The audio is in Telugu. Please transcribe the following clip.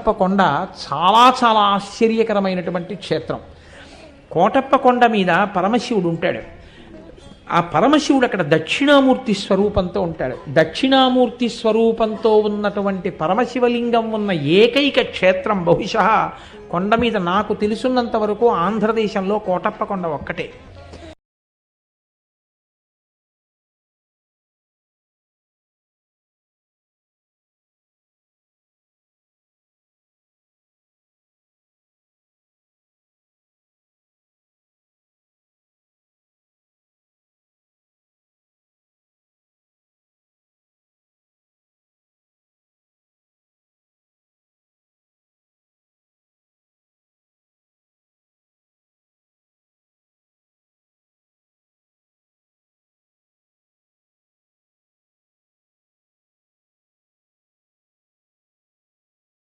కోటప్ప కొండ చాలా చాలా ఆశ్చర్యకరమైనటువంటి క్షేత్రం. కోటప్ప కొండ మీద పరమశివుడు ఉంటాడు. ఆ పరమశివుడు అక్కడ దక్షిణామూర్తి స్వరూపంతో ఉంటాడు. దక్షిణామూర్తి స్వరూపంతో ఉన్నటువంటి పరమశివలింగం ఉన్న ఏకైక క్షేత్రం బహుశः కొండ మీద నాకు తెలుసున్నంత వరకు ఆంధ్రదేశంలో కోటప్ప కొండ ఒక్కటే.